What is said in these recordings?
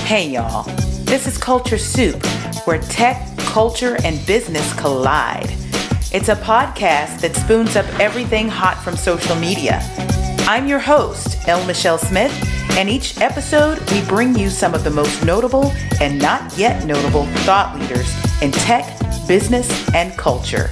Hey y'all, this is Culture Soup, where tech, culture, and business collide. It's a podcast that spoons up everything hot from social media. I'm your host, L. Michelle Smith, and each episode we bring you some of the most notable and not yet notable thought leaders in tech, business, and culture.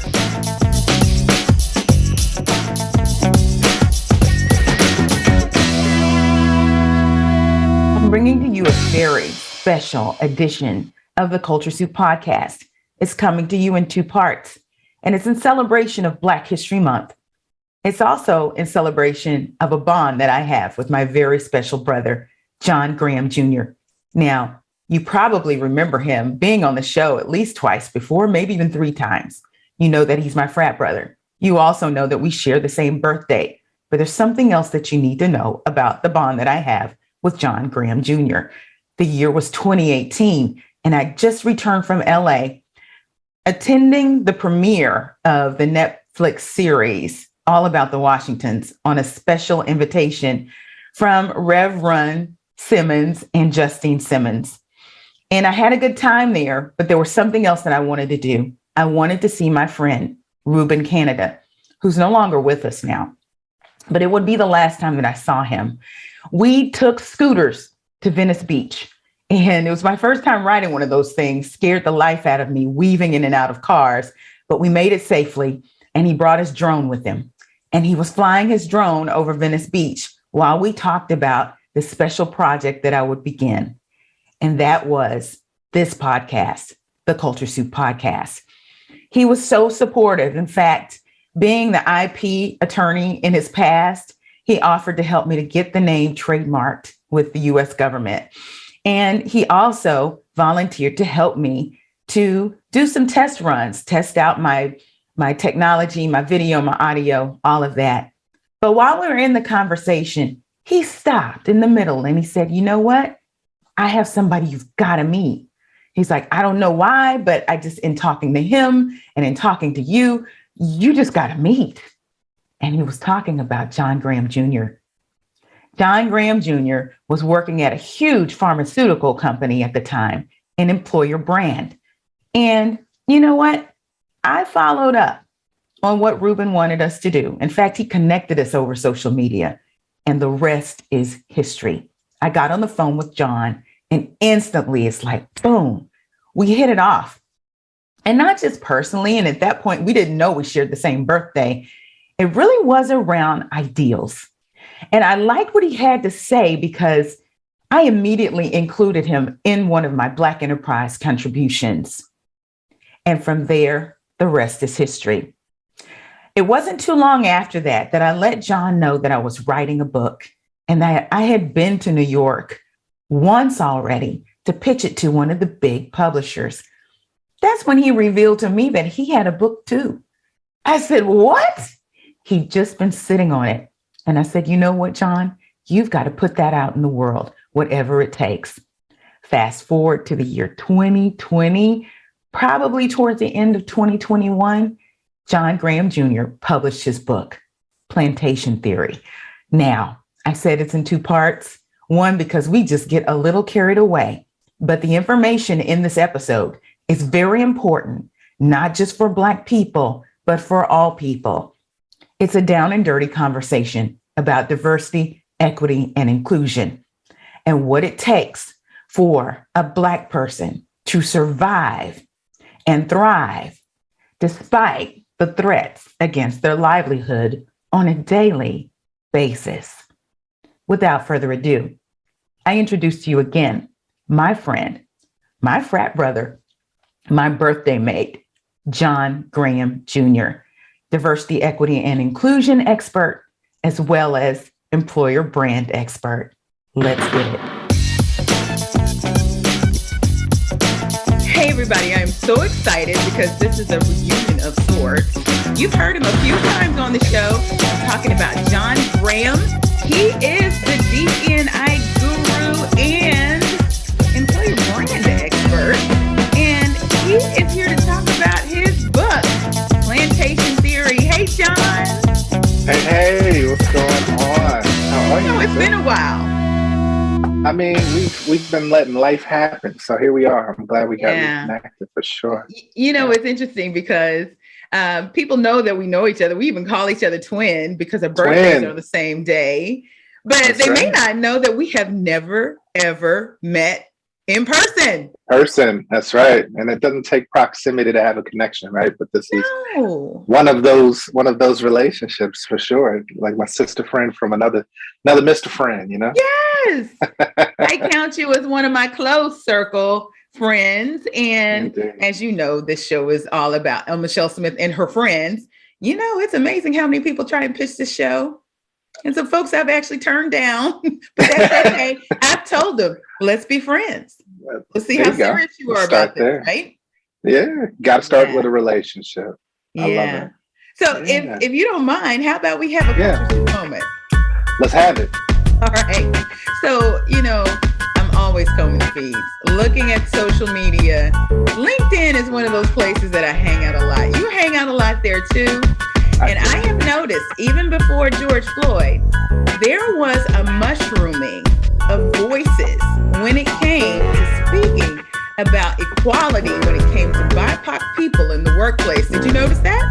I'm bringing to you a very special edition of the Culture Soup podcast. It's coming to you in two parts, and it's in celebration of Black History Month. It's also in celebration of a bond that I have with my very special brother, John Graham Jr. Now, you probably remember him being on the show at least twice before, maybe even 3 times. You know that he's my frat brother. You also know that we share the same birthday, but there's something else that you need to know about the bond that I have with John Graham Jr. The year was 2018, and I just returned from LA, attending the premiere of the Netflix series all about the Washingtons on a special invitation from Rev Run Simmons and Justine Simmons. And I had a good time there, but there was something else that I wanted to do. I wanted to see my friend, Ruben Canada, who's no longer with us now, but it would be the last time that I saw him. We took scooters to Venice Beach, and it was my first time riding one of those things, scared the life out of me, weaving in and out of cars, but we made it safely, and he brought his drone with him. And he was flying his drone over Venice Beach while we talked about the special project that I would begin. And that was this podcast, the Culture Soup podcast. He was so supportive. In fact, being the IP attorney in his past, he offered to help me to get the name trademarked with the US government. And he also volunteered to help me to do some test runs, test out my technology, my video, my audio, all of that. But while we were in the conversation, he stopped in the middle and he said, "You know what? I have somebody you've got to meet." He's like, "I don't know why, but in talking to him and in talking to you, you just got to meet." And he was talking about John Graham Jr. John Graham Jr. was working at a huge pharmaceutical company at the time, an employer brand. And you know what? I followed up on what Ruben wanted us to do. In fact, he connected us over social media, and the rest is history. I got on the phone with John, and instantly it's like, boom, we hit it off. And not just personally, and at that point, we didn't know we shared the same birthday. It really was around ideals. And I liked what he had to say because I immediately included him in one of my Black Enterprise contributions. And from there, the rest is history. It wasn't too long after that I let John know that I was writing a book and that I had been to New York once already to pitch it to one of the big publishers. That's when he revealed to me that he had a book too. I said, "What?" He'd just been sitting on it. And I said, "You know what, John? You've got to put that out in the world, whatever it takes." Fast forward to the year 2020, probably towards the end of 2021, John Graham Jr. published his book, Plantation Theory. Now, I said it's in 2 parts. One, because we just get a little carried away, but the information in this episode is very important, not just for Black people, but for all people. It's a down and dirty conversation about diversity, equity, and inclusion, and what it takes for a Black person to survive and thrive despite the threats against their livelihood on a daily basis. Without further ado, I introduce to you again my friend, my frat brother, my birthday mate, John Graham Jr., diversity, equity, and inclusion expert, as well as employer brand expert. Let's get it. Hey everybody, I'm so excited because this is a reunion of sorts. You've heard him a few times on the show. I'm talking about John Graham. He is the DE&I guru and employer brand expert. And he is here to talk about his book, Plantation Theory. Hey, John. Hey, what's going on? How are you? It's been a while. mean, we've been letting life happen, so here we are. I'm glad we got reconnected for sure. It's interesting because people know that we know each other. We even call each other twin because our birthdays are the same day. But they may not know that we have never, ever met in person. That's right. And it doesn't take proximity to have a connection, right? But this is one of those relationships for sure. Like my sister friend from another Mr. Friend, you know? Yes. I count you as one of my close circle friends. And as you know, this show is all about Michelle Smith and her friends. You know, it's amazing how many people try and pitch this show. And some folks I've actually turned down, but that's okay. I've told them, let's be friends. Let's see how serious you are about this, right? Yeah, got to start with a relationship. I love it. So if you don't mind, how about we have a culture moment? Let's have it. All right. So, I'm always combing the feeds, looking at social media. LinkedIn is one of those places that I hang out a lot. You hang out a lot there too. And I have noticed, even before George Floyd, there was a mushrooming of voices when it came to speaking about equality, when it came to BIPOC people in the workplace. Did you notice that?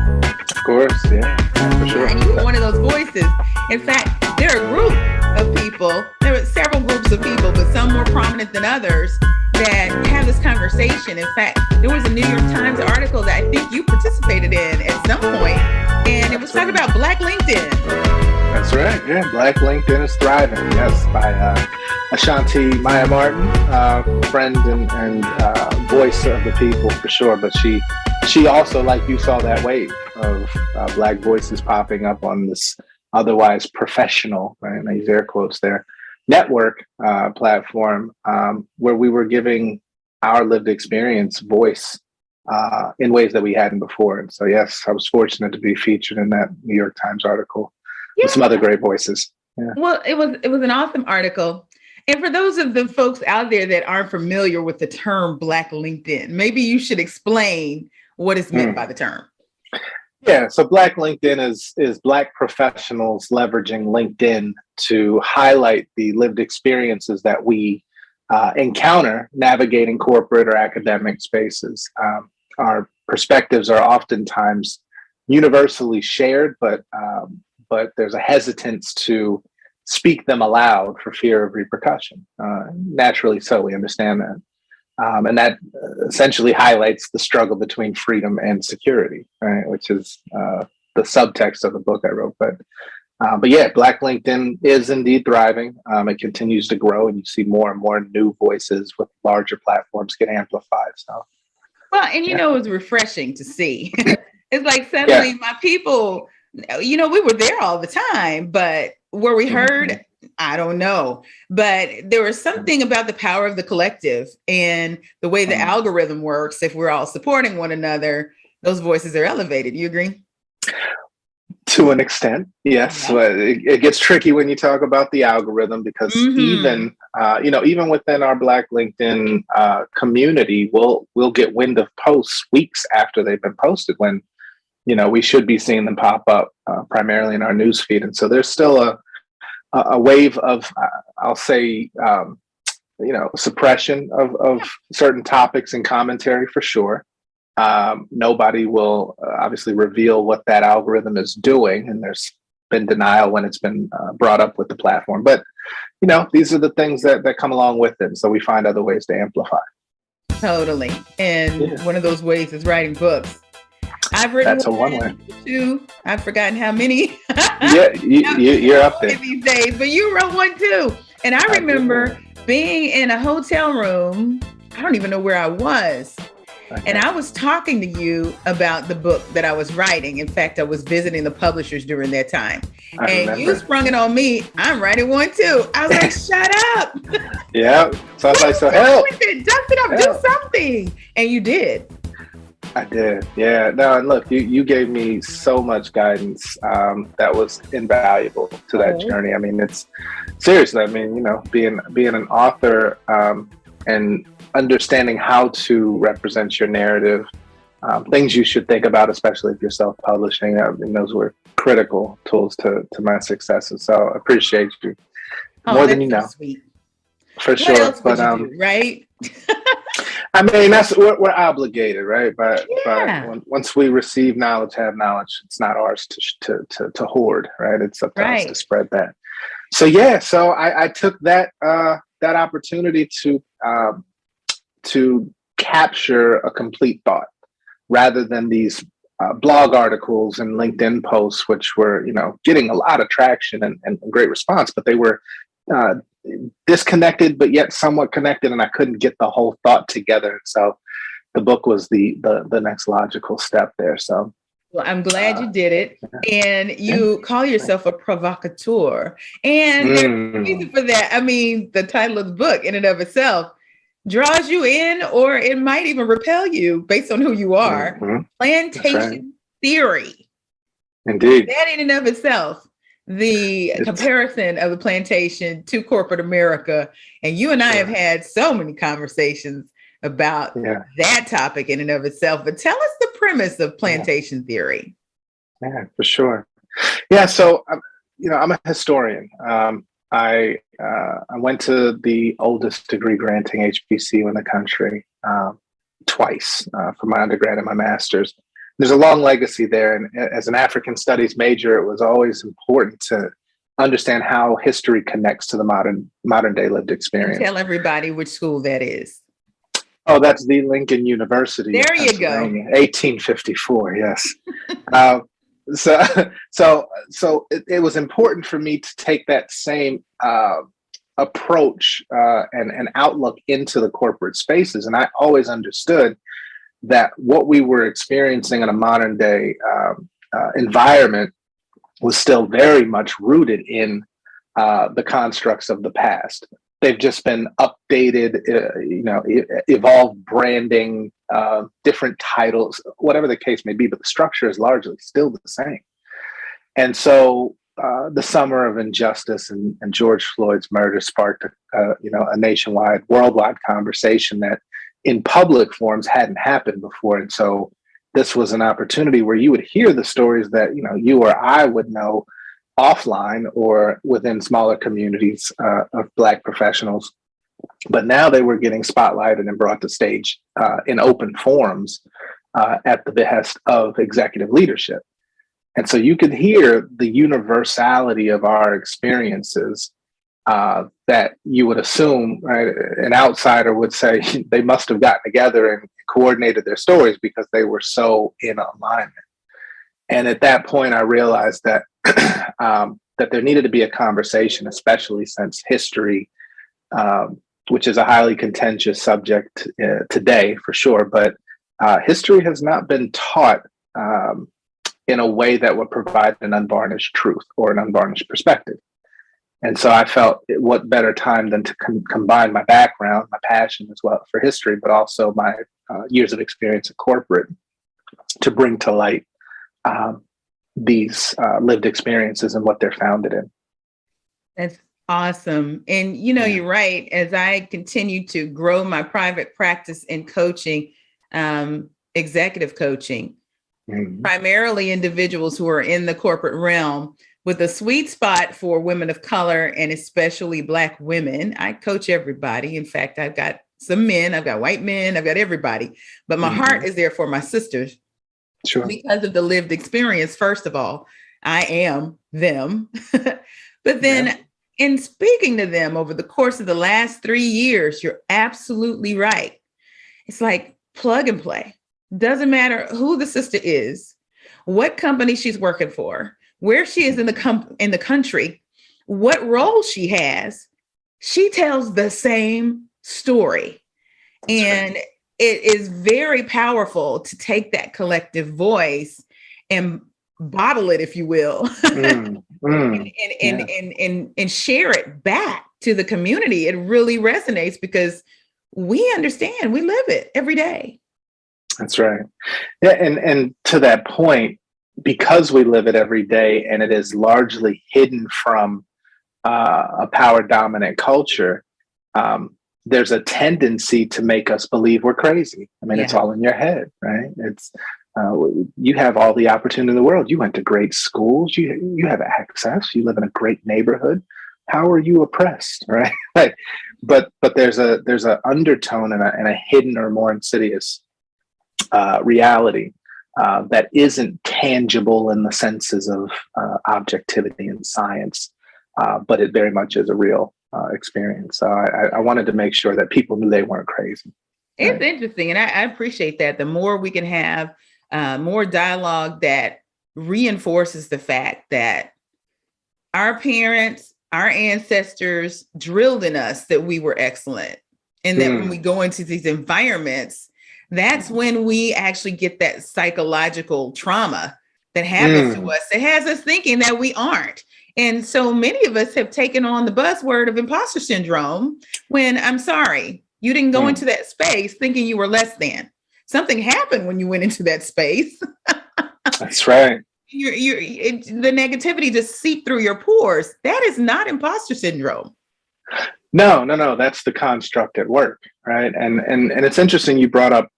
Of course, yeah, for sure. And you were one of those voices. In fact, there are a group of people, there were several groups of people, but some more prominent than others, that have this conversation. In fact, there was a New York Times article that I think you participated in at some point, and it was talking about Black LinkedIn. That's right. Yeah, Black LinkedIn is thriving. Yes, by Ashanti Maya Martin, friend and voice of the people for sure. But she also, like you, saw that wave of Black voices popping up on this otherwise professional, right? I use air quotes there, network platform where we were giving our lived experience voice in ways that we hadn't before. And so, yes, I was fortunate to be featured in that New York Times article with some other great voices. Yeah. Well, it was an awesome article. And for those of the folks out there that aren't familiar with the term Black LinkedIn, maybe you should explain what is meant by the term. Yeah, so Black LinkedIn is Black professionals leveraging LinkedIn to highlight the lived experiences that we encounter navigating corporate or academic spaces. Our perspectives are oftentimes universally shared, but there's a hesitance to speak them aloud for fear of repercussion. Naturally so, we understand that. And that essentially highlights the struggle between freedom and security, right? Which is the subtext of the book I wrote. But yeah, Black LinkedIn is indeed thriving. It continues to grow, and you see more and more new voices with larger platforms get amplified. So, well, and it was refreshing to see. It's like suddenly my people, we were there all the time, but were we heard? I don't know. But there was something about the power of the collective and the way the algorithm works. If we're all supporting one another, those voices are elevated. You agree? To an extent, yes. Well, it gets tricky when you talk about the algorithm because even within our Black LinkedIn community, we'll get wind of posts weeks after they've been posted when, we should be seeing them pop up primarily in our newsfeed. And so there's still a wave of, I'll say, suppression of certain topics and commentary for sure. Nobody will obviously reveal what that algorithm is doing, and there's been denial when it's been brought up with the platform. But these are the things that come along with it. So we find other ways to amplify. Totally, and one of those ways is writing books. I've written one way. Two. I've forgotten how many. Yeah, you're up there these days. But you wrote one too, and I remember being in a hotel room. I don't even know where I was. Okay. And I was talking to you about the book that I was writing. In fact, I was visiting the publishers during that time. And you sprung it on me. I'm writing one too. I was like, shut up. Yeah. So I was like, so help. Dust it up, do something. And you did. I did. Yeah. No, and look, you gave me so much guidance that was invaluable to that journey. I mean, it's seriously, being an author and understanding how to represent your narrative, things you should think about, especially if you're self-publishing. Those were critical tools to my successes. So I appreciate you more than you know. Sweet. For What sure. else would But you do, right? I mean, that's we're obligated, right? But Yeah, once we receive knowledge, have knowledge, it's not ours to hoard, right? It's up to us to right. spread that. So yeah, so I took that opportunity to capture a complete thought rather than these blog articles and LinkedIn posts, which were getting a lot of traction and great response, but they were uh, disconnected, but yet somewhat connected, and I couldn't get the whole thought together. So the book was the next logical step there. So Well, I'm glad uh, you did it. And yeah. you call yourself a provocateur. And there's a reason Mm, for that. I mean, the title of the book in and of itself draws you in, or it might even repel you based on who you are. mhm. That's right. Plantation Theory. Indeed. That in and of itself, the It's comparison of the plantation to corporate America. And you and I have sure. had so many conversations about Yeah. that topic in and of itself. But tell us the premise of Yeah. plantation theory. Yeah, for sure. Yeah. So, I'm a historian. I went to the oldest degree granting HBCU in the country twice for my undergrad and my master's. There's a long legacy there, and as an African studies major, it was always important to understand how history connects to the modern day lived And experience. tell everybody which school that is. Oh, that's the Lincoln University of There you go. Pennsylvania, 1854. Yes. Uh, so it was important for me to take that same approach and outlook into the corporate spaces, and I always understood that what we were experiencing in a modern day environment was still very much rooted in the constructs of the past. They've just been updated, evolved branding, different titles, whatever the case may be, but the structure is largely still the same. And so the summer of injustice and George Floyd's murder sparked, a nationwide, worldwide conversation that in public forums hadn't happened before. And so this was an opportunity where you would hear the stories that, you or I would know offline or within smaller communities of Black professionals. But now they were getting spotlighted and brought to stage in open forums at the behest of executive leadership. And so you could hear the universality of our experiences that you would assume, right? An outsider would say they must have gotten together and coordinated their stories because they were so in alignment. And at that point, I realized that that there needed to be a conversation, especially since history, which is a highly contentious subject today for sure, but history has not been taught in a way that would provide an unvarnished truth or an unvarnished perspective. And so I felt what better time than to combine my background, my passion as well for history, but also my years of experience in corporate to bring to light these lived experiences and what they're founded in. That's awesome. And you're right. As I continue to grow my private practice in coaching, executive coaching, primarily individuals who are in the corporate realm with a sweet spot for women of color and especially Black women. I coach everybody. In fact, I've got some men, I've got white men, I've got everybody, but my heart is there for my sisters. Sure. Because of the lived experience. First of all, I am them. But then in speaking to them over the course of the last 3 years, you're absolutely right. It's like plug and play. Doesn't matter who the sister is, what company she's working for, where she is in the country, what role she has. She tells the same story. That's and right. It is very powerful to take that collective voice and bottle it, if you will, and share it back to the community. It really resonates because we understand, we live it every day. That's right. Yeah, and to that point, because we live it every day and it is largely hidden from a power dominant culture, there's a tendency to make us believe we're crazy. I mean, It's all in your head, right? It's you have all the opportunity in the world. You went to great schools. You have access. You live in a great neighborhood. how are you oppressed, right? Like, but there's a undertone and a hidden or more insidious reality that isn't tangible in the senses of objectivity and science, but it very much is a real experience. So I wanted to make sure that people knew they weren't crazy. It's interesting, and I appreciate that. The more we can have more dialogue that reinforces the fact that our parents, our ancestors drilled in us that we were excellent, and that when we go into these environments, that's when we actually get that psychological trauma that happens to us. It has us thinking that we aren't. And so many of us have taken on the buzzword of imposter syndrome when, I'm sorry, you didn't go into that space thinking you were less than. Something happened when you went into that space. That's right. The negativity just seeped through your pores. That is not imposter syndrome. No. That's the construct at work, right? And it's interesting you brought up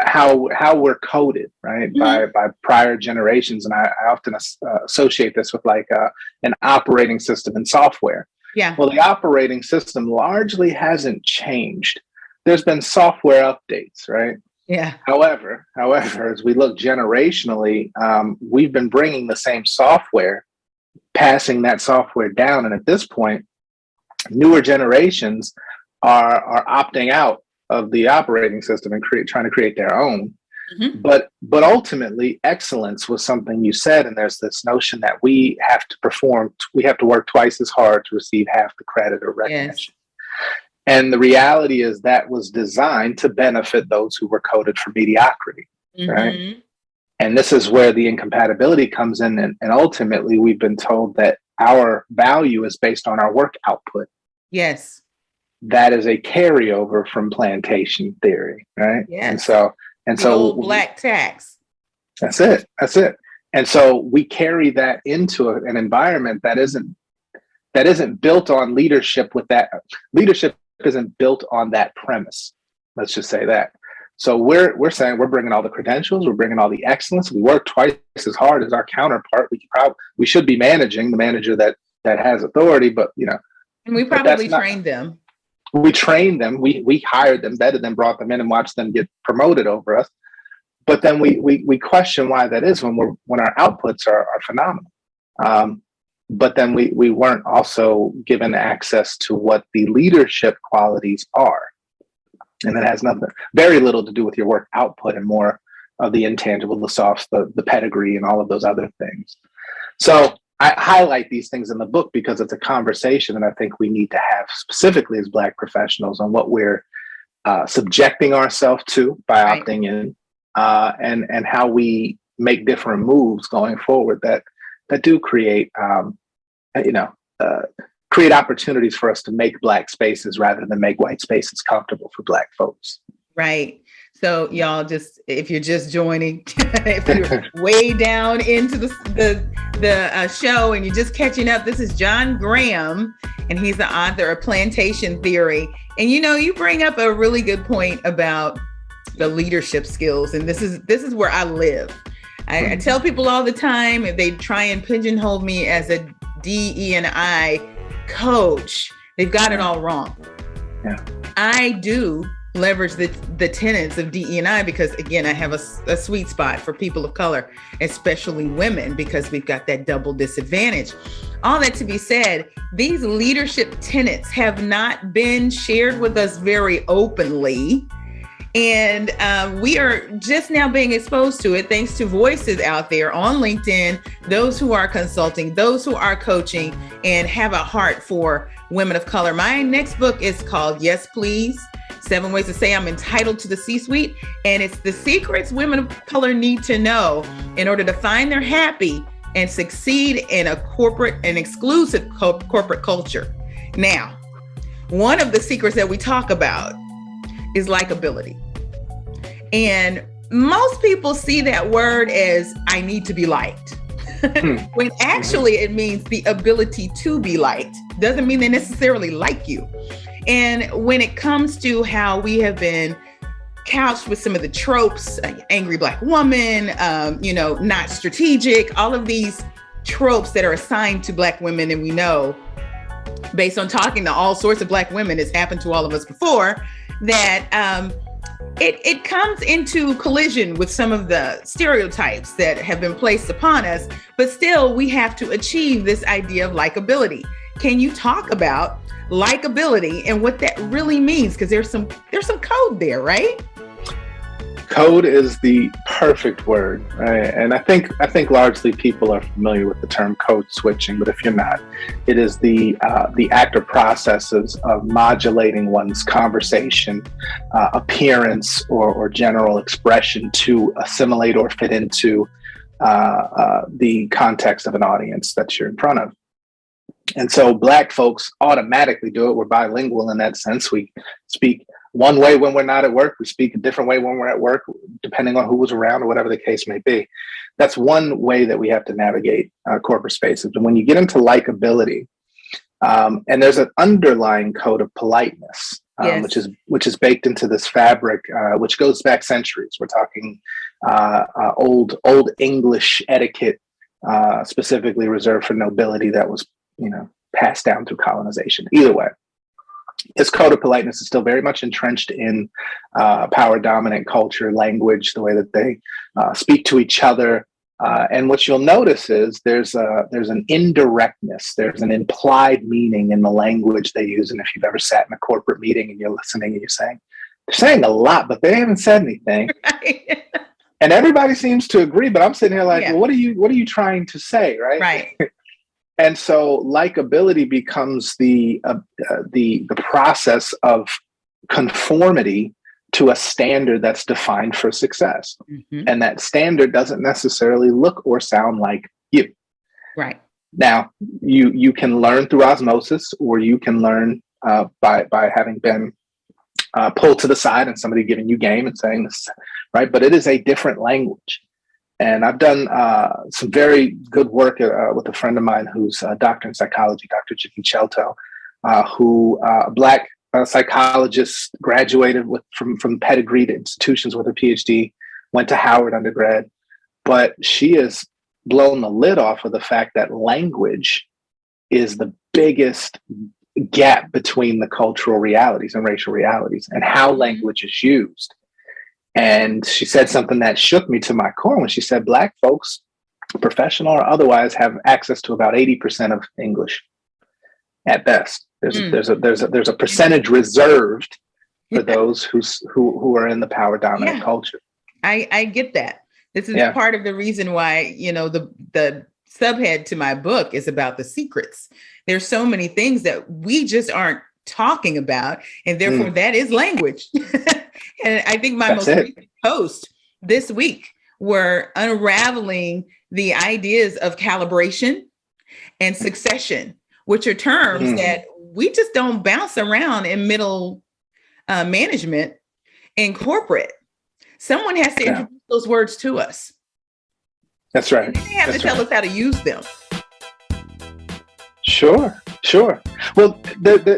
how we're coded, right, by prior generations, and I often associate this with like an operating system in software. Yeah. Well, the operating system largely hasn't changed. There's been software updates, right? Yeah. However, as we look generationally, we've been bringing the same software, passing that software down, and at this point, newer generations are opting out of the operating system and trying to create their own. But ultimately, excellence was something you said, and there's this notion that we have to work twice as hard to receive half the credit or recognition. Yes. And the reality is that was designed to benefit those who were coded for mediocrity, right? And this is where the incompatibility comes in, and ultimately we've been told that our value is based on our work output. Yes. That is a carryover from plantation theory, right? Yes. And so old black tax. That's it. And so we carry that into an environment that isn't built on leadership. With that, leadership isn't built on that premise. Let's just say that. So we're saying we're bringing all the credentials, we're bringing all the excellence. We work twice as hard as our counterpart. We should be managing the manager that has authority, but and we probably trained them. We trained them. We hired them, vetted them, brought them in, and watched them get promoted over us. But then we question why that is when our outputs are phenomenal. But then we weren't also given access to what the leadership qualities are, and that has very little to do with your work output, and more of the intangible, the softs, the pedigree, and all of those other things. So I highlight these things in the book because it's a conversation that I think we need to have specifically as Black professionals on what we're subjecting ourselves to by opting in, and how we make different moves going forward that do create opportunities for us to make Black spaces rather than make white spaces comfortable for Black folks. Right. So y'all, if you're just joining, if you're way down into the show and you're just catching up, this is John Graham, and he's the author of Plantation Theory. And you bring up a really good point about the leadership skills, and this is where I live. I tell people all the time, if they try and pigeonhole me as a DE&I coach, they've got it all wrong. Yeah. I do leverage the tenets of DE&I because, again, I have a sweet spot for people of color, especially women, because we've got that double disadvantage. All that to be said, these leadership tenets have not been shared with us very openly. And we are just now being exposed to it thanks to voices out there on LinkedIn, those who are consulting, those who are coaching, and have a heart for women of color. My next book is called Yes, Please, 7 Ways to Say I'm Entitled to the C-Suite. And it's the secrets women of color need to know in order to find their happy and succeed in an exclusive corporate culture. Now, one of the secrets that we talk about is likability. And most people see that word as I need to be liked. When actually it means the ability to be liked. Doesn't mean they necessarily like you. And when it comes to how we have been couched with some of the tropes, angry Black woman, not strategic, all of these tropes that are assigned to Black women, and we know based on talking to all sorts of Black women, it's happened to all of us before, that it comes into collision with some of the stereotypes that have been placed upon us, but still we have to achieve this idea of likability. Can you talk about likability and what that really means? Because there's some code there, right? Code is the perfect word, right? And I think largely people are familiar with the term code switching, but if you're not, it is the act or processes of modulating one's conversation, appearance, or general expression to assimilate or fit into the context of an audience that you're in front of. And so Black folks automatically do it. We're bilingual in that sense. We speak one way when we're not at work. We speak a different way when we're at work, depending on who was around or whatever the case may be. That's one way that we have to navigate corporate spaces. But when you get into likability, and there's an underlying code of politeness, yes, which is baked into this fabric, which goes back centuries. We're talking old English etiquette, specifically reserved for nobility, that was passed down through colonization. Either way, this code of politeness is still very much entrenched in power dominant culture, language, the way that they speak to each other. And what you'll notice is there's an indirectness, there's an implied meaning in the language they use. And if you've ever sat in a corporate meeting and you're listening and they're saying a lot, but they haven't said anything. Right. And everybody seems to agree, but I'm sitting here like, well, what are you trying to say? Right. Right. And so likability becomes the process of conformity to a standard that's defined for success. Mm-hmm. And that standard doesn't necessarily look or sound like you. Right. Now, you can learn through osmosis, or you can learn by having been pulled to the side and somebody giving you game and saying this, right? But it is a different language. And I've done some very good work with a friend of mine who's a doctor in psychology, Dr. Jimmy Chelto, who a Black psychologist, graduated from pedigreed institutions with her PhD, went to Howard undergrad. But she has blown the lid off of the fact that language is the biggest gap between the cultural realities and racial realities, and how language is used. And she said something that shook me to my core when she said Black folks, professional or otherwise, have access to about 80% of English at best. There's a percentage reserved for those who are in the power dominant culture. I get that. This is part of the reason why, the subhead to my book is about the secrets. There's so many things that we just aren't talking about, and therefore that is language. And I think my most recent post this week were unraveling the ideas of calibration and succession, which are terms that we just don't bounce around in middle management and corporate. Someone has to introduce those words to us. That's right. And they have to tell us how to use them. Sure. Well,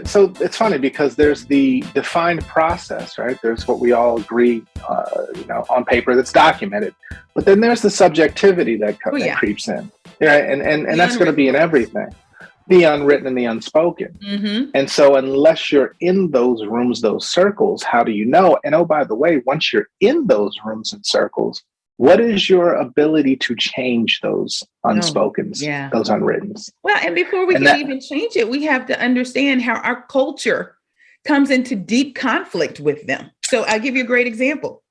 so it's funny because there's the defined process, right? There's what we all agree, on paper that's documented, but then there's the subjectivity that creeps in, right? And that's going to be in everything, the unwritten and the unspoken. Mm-hmm. And so unless you're in those rooms, those circles, how do you know? And oh, by the way, once you're in those rooms and circles, what is your ability to change those unspokens, those unwrittens? Well, and before we can even change it, we have to understand how our culture comes into deep conflict with them. So I'll give you a great example.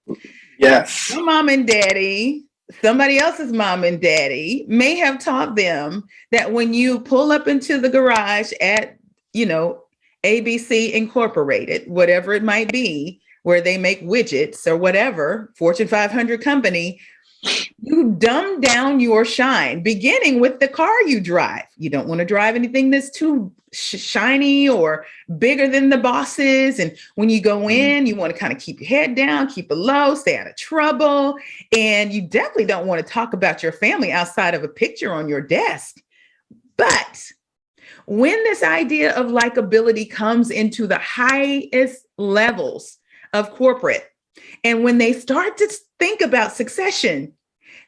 Yes. Your mom and daddy, somebody else's mom and daddy may have taught them that when you pull up into the garage at, ABC Incorporated, whatever it might be, where they make widgets or whatever, Fortune 500 company, you dumb down your shine, beginning with the car you drive. You don't want to drive anything that's too shiny or bigger than the bosses. And when you go in, you want to kind of keep your head down, keep it low, stay out of trouble. And you definitely don't want to talk about your family outside of a picture on your desk. But when this idea of likability comes into the highest levels of corporate, and when they start to think about succession,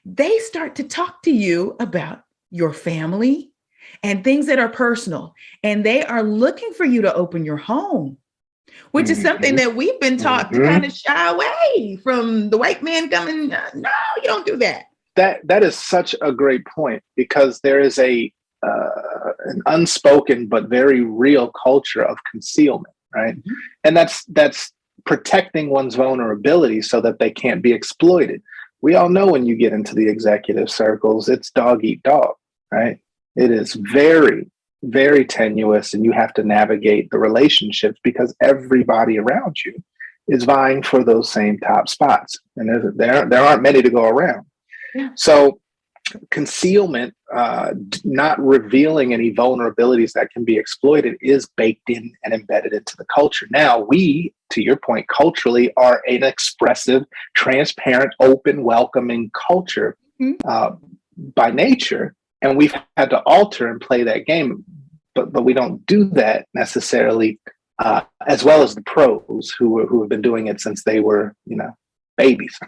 they start to talk to you about your family and things that are personal. And they are looking for you to open your home, which is something that we've been taught to kind of shy away from the white man coming. No, you don't do that. That is such a great point, because there is an unspoken but very real culture of concealment, right? And that's protecting one's vulnerability so that they can't be exploited. We all know when you get into the executive circles, it's dog eat dog, right? It is very, very tenuous, and you have to navigate the relationships because everybody around you is vying for those same top spots, and there aren't many to go around. Yeah. So concealment, not revealing any vulnerabilities that can be exploited, is baked in and embedded into the culture. Now, we, to your point, culturally are an expressive, transparent, open, welcoming culture by nature, and we've had to alter and play that game, but we don't do that necessarily as well as the pros who have been doing it since they were, babies.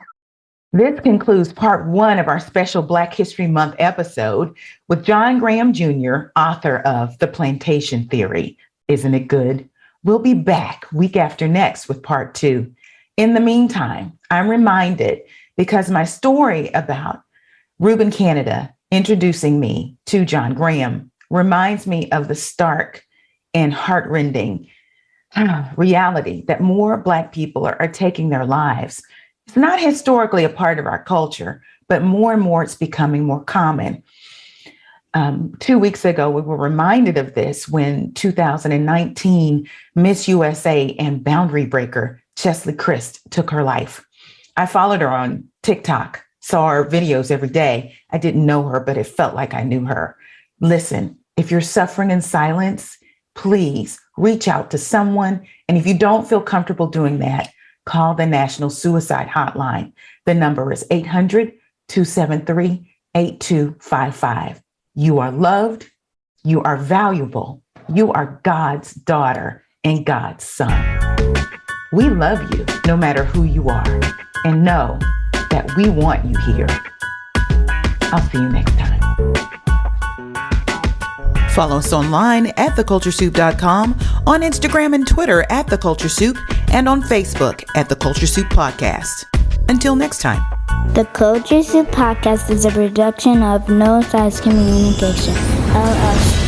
This concludes part 1 of our special Black History Month episode with John Graham Jr., author of The Plantation Theory. Isn't it good? We'll be back week after next with part 2. In the meantime, I'm reminded, because my story about Reuben Canada introducing me to John Graham reminds me of the stark and heartrending reality that more Black people are taking their lives. It's not historically a part of our culture, but more and more it's becoming more common. 2 weeks ago, we were reminded of this when 2019 Miss USA and boundary breaker Chesley Christ took her life. I followed her on TikTok, saw her videos every day. I didn't know her, but it felt like I knew her. Listen, if you're suffering in silence, please reach out to someone. And if you don't feel comfortable doing that, call the National Suicide Hotline. The number is 800-273-8255. You are loved. You are valuable. You are God's daughter and God's son. We love you no matter who you are, and know that we want you here. I'll see you next time. Follow us online at theculturesoup.com, on Instagram and Twitter at The Culture Soup, and on Facebook at The Culture Soup Podcast. Until next time. The Culture Soup Podcast is a production of No Size Communication, LLC.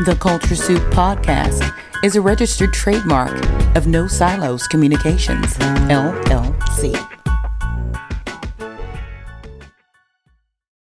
The Culture Soup Podcast is a registered trademark of No Silos Communications, LLC.